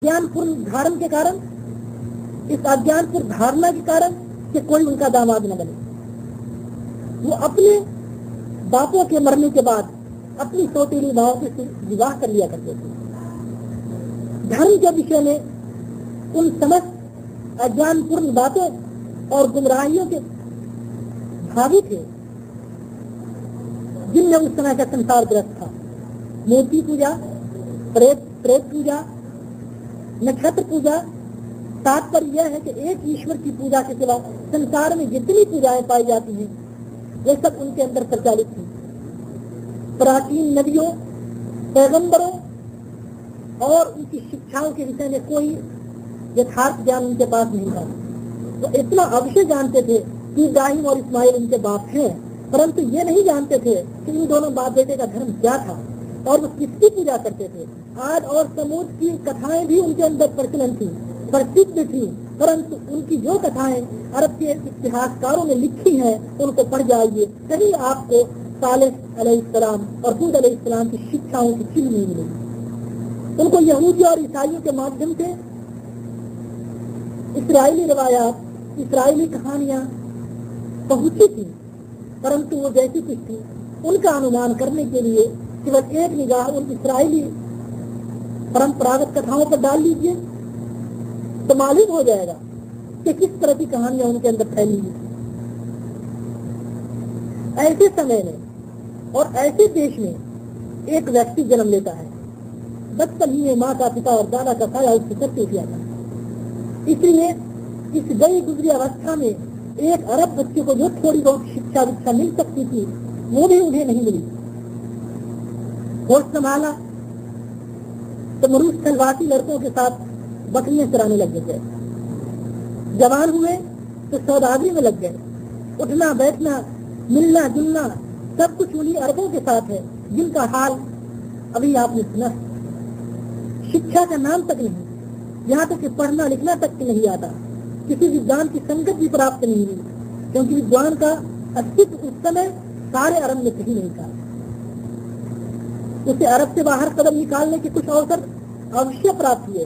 अज्ञानपूर्ण धारण के कारण, इस अज्ञानपूर्ण धारणा के कारण कि कोई उनका दामाद न बने। वो अपने बापों के मरने के बाद अपनी सौतेली माओं से विवाह कर लिया करते थे। धर्म के विषय में उन समस्त अज्ञानपूर्ण बातों और गुमराहियों के भागी थे जिनमें उस समय का संसार ग्रस्त था। मूर्ति पूजा, प्रेत पूजा, नक्षत्र पूजा, तात्पर्य यह है कि एक ईश्वर की पूजा के सिवा संसार में जितनी पूजाएं पाई जाती हैं वे सब उनके अंदर प्रचलित थी। प्राचीन नबियों, पैगंबरों और उनकी शिक्षाओं के विषय में कोई यथार्थ ज्ञान उनके पास नहीं था। वो इतना अवश्य जानते थे कि इब्राहिम और इस्माइल उनके बाप हैं, परंतु ये नहीं जानते थे कि इन दोनों बाप बेटे का धर्म क्या था और वो किसकी पूजा करते थे। आद और समूद की कथाएं भी उनके अंदर प्रचलन थी, प्रसिद्ध थी, परंतु उनकी जो कथाएं अरब के इतिहासकारों ने लिखी हैं उनको पढ़ जाइए, कहीं आपको सालेह अलैहिस्सलाम और हूद अलैहिस्सलाम की शिक्षाओं की चिन्ह नहीं मिलेगी। उनको यहूदी और ईसाइयों के माध्यम से इस्राएली रवायात, इस्राएली कहानियां पहुंची थी, परंतु वो जैसी कुछ थी उनका अनुमान करने के लिए केवल एक निगाह उन इस्राएली परंपरागत कथाओं पर डाल लीजिए तो मालूम हो जाएगा कि किस तरह की कहानियां उनके अंदर फैली हुई। ऐसे समय में और ऐसे देश में एक व्यक्ति जन्म लेता है। बचपन ही में माता पिता और दादा का साया उसके सर पे किया था। इसलिए इस गई गुजरी अवस्था में एक अरब बच्चे को जो थोड़ी बहुत शिक्षा विक्षा मिल सकती थी वो भी उन्हें नहीं मिली। होश संभाला तो मरुस्थलवासी लड़कों के साथ बकरियां चराने लग गए। जवान हुए तो सौदागरी में लग गए। उठना बैठना मिलना जुलना सब कुछ उन्हीं अरबों के साथ है जिनका हाल अभी आपने सुना। शिक्षा का नाम तक नहीं, यहाँ तक कि पढ़ना लिखना तक नहीं आता। किसी विद्वान की संगत भी प्राप्त नहीं हुई, क्योंकि विद्वान का अस्तित्व उस समय सारे अरब में कहीं नहीं था। उसे अरब से बाहर कदम निकालने के कुछ अवसर अवश्य प्राप्त हुए,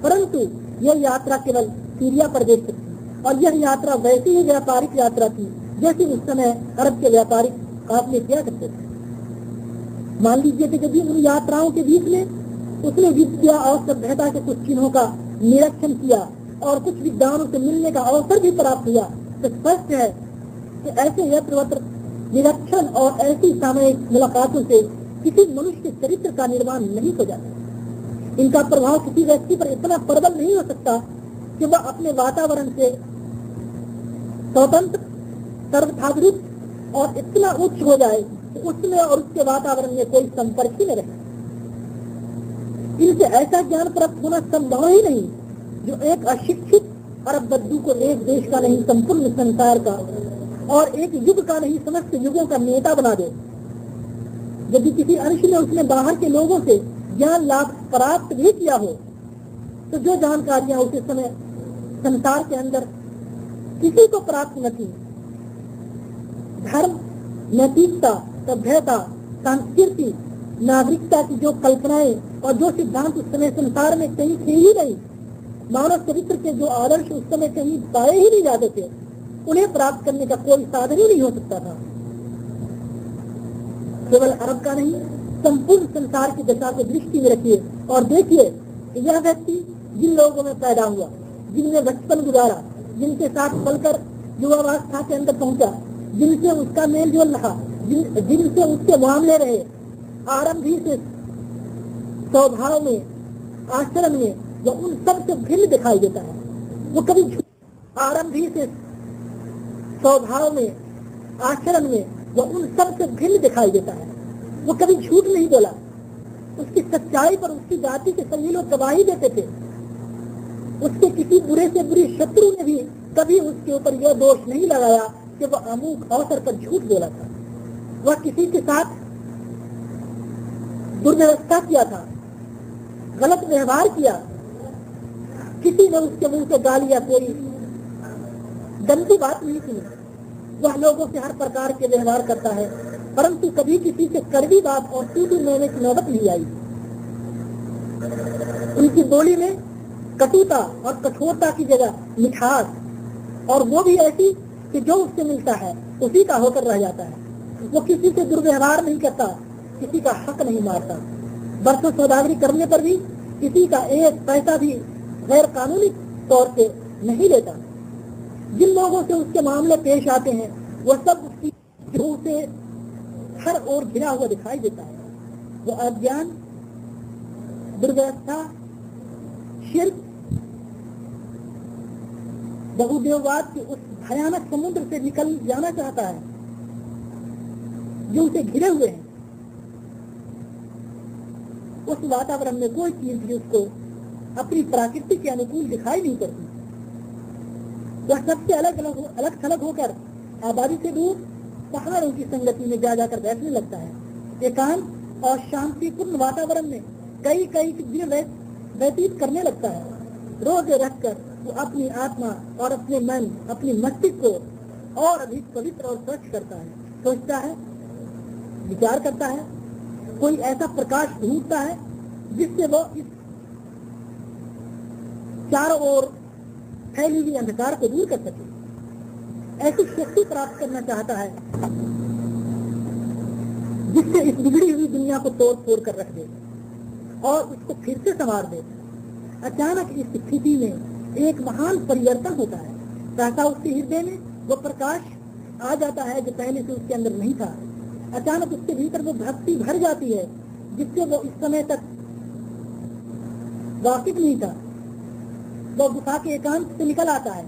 परंतु यह यात्रा केवल सीरिया प्रदेश तक थी और यह यात्रा वैसी ही व्यापारिक यात्रा थी जैसे उस समय अरब के व्यापारिक काफले किया करते थे। मान लीजिए कि यदि उन यात्राओं के बीच में उसने विद्या और सभ्यता के कुछ चिन्हों का निरीक्षण किया और कुछ विद्वानों से मिलने का अवसर भी प्राप्त हुआ तो स्पष्ट है कि ऐसे यत्र निरीक्षण और ऐसी सामयिक मुलाकातों से किसी मनुष्य के चरित्र का निर्माण नहीं हो जाता। इनका प्रभाव किसी व्यक्ति पर इतना प्रबल नहीं हो सकता कि वह अपने वातावरण से स्वतंत्र, सर्वसाधारण और इतना उच्च हो जाए कि उसमें और उसके वातावरण में कोई संपर्क ही न रहे। इनसे ऐसा ज्ञान प्राप्त होना संभव ही नहीं जो एक अशिक्षित अरब बद्दू को एक देश का नहीं संपूर्ण संसार का और एक युग का नहीं समस्त युगों का नेता बना दे। यदि किसी अंश में उसने बाहर के लोगों से ज्ञान लाभ प्राप्त भी किया हो तो जो जानकारियां उस समय संसार के अंदर किसी को प्राप्त न थी, धर्म, नैतिकता, सभ्यता, संस्कृति, नागरिकता की जो कल्पनाएं और जो सिद्धांत उस समय संसार में कहीं थे ही नहीं, मानव चरित्र के जो आदर्श उस समय कहीं पाए ही नहीं जाते थे, उन्हें प्राप्त करने का कोई साधन ही नहीं हो सकता था। केवल अरब का नहीं, संपूर्ण संसार की दशा को दृष्टि में रखिए और देखिए यह व्यक्ति जिन लोगों में पैदा हुआ, जिनने बचपन गुजारा, जिनके साथ पलकर युवावस्था के अंदर पहुंचा, जिनसे उसका मेल जोल रहा, जिनसे उसके मामले रहे, आरंभ ही से स्वभाव में, आचरण में वो उन सब से भिन्न दिखाई देता है। वो कभी आरंभ ही से स्वभाव में, आचरण में वो उन सब से भिन्न दिखाई देता है। वो कभी झूठ नहीं बोला। उसकी सच्चाई पर उसकी जाति के सभी लोग गवाही देते थे। उसके किसी बुरे से बुरी शत्रु ने भी कभी उसके ऊपर यह दोष नहीं लगाया कि वह अमुक अवसर पर झूठ बोला था, वह किसी के साथ दुर्व्यवस्था किया था, गलत व्यवहार किया, किसी ने उसके मुंह से गाली या कोई गंदी बात नहीं सुनी। वह लोगों से हर प्रकार के व्यवहार करता है, परंतु कभी किसी से कड़वी बात और टूटी लेने की नौबत नहीं आई। उनकी बोली में कटुता और कठोरता की जगह मिठास, और वो भी ऐसी कि जो उससे मिलता है उसी का होकर रह जाता है। वो किसी से दुर्व्यवहार नहीं करता, किसी का हक नहीं मारता, बरसों सौदागरी करने पर भी किसी का एक पैसा भी गैर कानूनी तौर पे नहीं लेता। जिन लोगों से उसके मामले पेश आते हैं वह सब उसकी रूह से हर ओर घिरा हुआ दिखाई देता है। वो अज्ञान, दुर्व्यवस्था, शिर्क, बहुदेववाद के उस भयानक समुद्र से निकल जाना चाहता है जो उसे घिरे हुए हैं। उस वातावरण में कोई चीज भी उसको अपनी प्रकृति के अनुकूल दिखाई नहीं पड़ती। वह सबसे अलग थलग होकर आबादी से दूर पहाड़ों की संगति में जा जाकर बैठने लगता है। एकांत और शांतिपूर्ण वातावरण में कई दिन व्यतीत करने लगता है। रोज रखकर वो अपनी आत्मा और अपने मन, अपनी मस्तिष्क को और अधिक पवित्र और स्वच्छ करता है। सोचता है, विचार करता है, कोई ऐसा प्रकाश ढूंढता है जिससे वो इस चारों ओर फैली हुई अंधकार को दूर कर सके। ऐसी शक्ति प्राप्त करना चाहता है जिससे इस बिगड़ी हुई दुनिया को तोड़ फोड़ कर रख दे और उसको फिर से संवार दे। अचानक इस स्थिति में एक महान परिवर्तन होता है। सहसा उसके हृदय में वो प्रकाश आ जाता है जो पहले से उसके अंदर नहीं था। अचानक उसके भीतर वो भक्ति भर जाती है जिससे वो इस समय तक वाकिफ नहीं था। वो गुफा के एकांत से निकल आता है,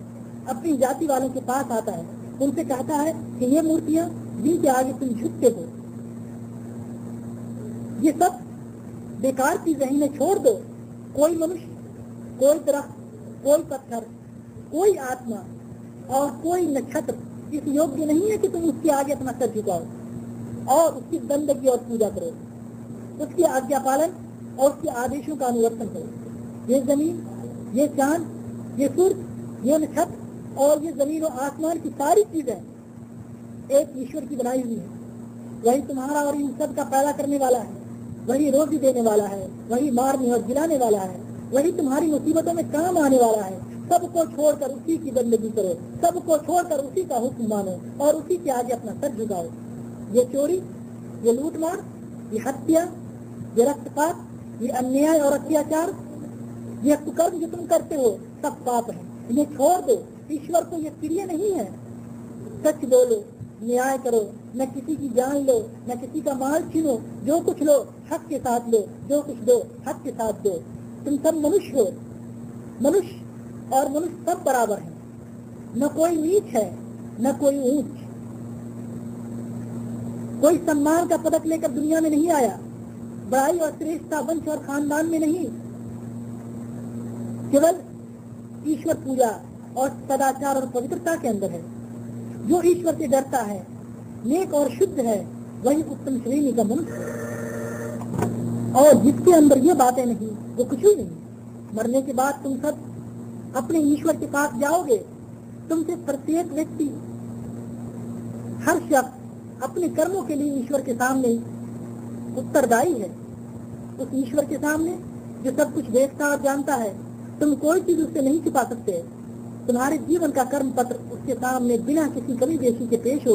अपनी जाति वालों के पास आता है, उनसे कहता है कि ये मूर्तियां जिनके आगे तुम झुकते हो, ये सब बेकार चीजें इन्हें छोड़ दो। कोई मनुष्य, कोई दरख्त, कोई पत्थर, कोई आत्मा और कोई नक्षत्र इस योग्य नहीं है कि तुम उसके आगे अपना सर झुकाओ और उसकी बंदगी और पूजा करो, उसकी आज्ञा पालन और उसके आदेशों का अनुवर्तन करो। ये जमीन, ये चांद, ये सूर्य, ये नक्षत्र और ये जमीन और आसमान की सारी चीजें एक ईश्वर की बनाई हुई है। वही तुम्हारा और इन सब का पैदा करने वाला है, वही रोजी देने वाला है, वही मारने और जिलाने वाला है, वही तुम्हारी मुसीबतों में काम आने वाला है। सबको छोड़कर उसी की बंदगी करो, सबको छोड़कर उसी का हुक्म मानो और उसी के आगे अपना सर झुकाओ। ये चोरी, ये लूटमार, ये हत्या, ये रक्तपात, ये अन्याय और अत्याचार, ये कुकर्म जो तुम करते हो सब पाप है, इन्हें छोड़ दो। ईश्वर को ये प्रिय नहीं है। सच बोलो, न्याय करो, न किसी की जान लो, न किसी का माल छीनो, जो कुछ लो हक के साथ लो, जो कुछ दो हक के साथ दो। तुम सब मनुष्य हो, मनुष्य और मनुष्य सब बराबर हैं, न कोई नीच है न कोई ऊंच। कोई सम्मान का पदक लेकर दुनिया में नहीं आया, बड़ाई और श्रेष्ठता वंश और खानदान में नहीं, केवल ईश्वर पूजा और सदाचार और पवित्रता के अंदर है। जो ईश्वर से डरता है, नेक और शुद्ध है, वही उत्तम श्रेणी का मनुष्य है। और जिसके अंदर ये बातें नहीं वो कुछ भी नहीं। मरने के बाद तुम सब अपने ईश्वर के पास जाओगे। तुमसे प्रत्येक व्यक्ति, हर शख्स अपने कर्मों के लिए ईश्वर के सामने उत्तरदायी है। उस ईश्वर के सामने जो सब कुछ देखता और जानता है, तुम कोई चीज उससे नहीं छिपा सकते। तुम्हारे जीवन का कर्म पत्र उसके सामने बिना किसी कमी बेशी के पेश होगा।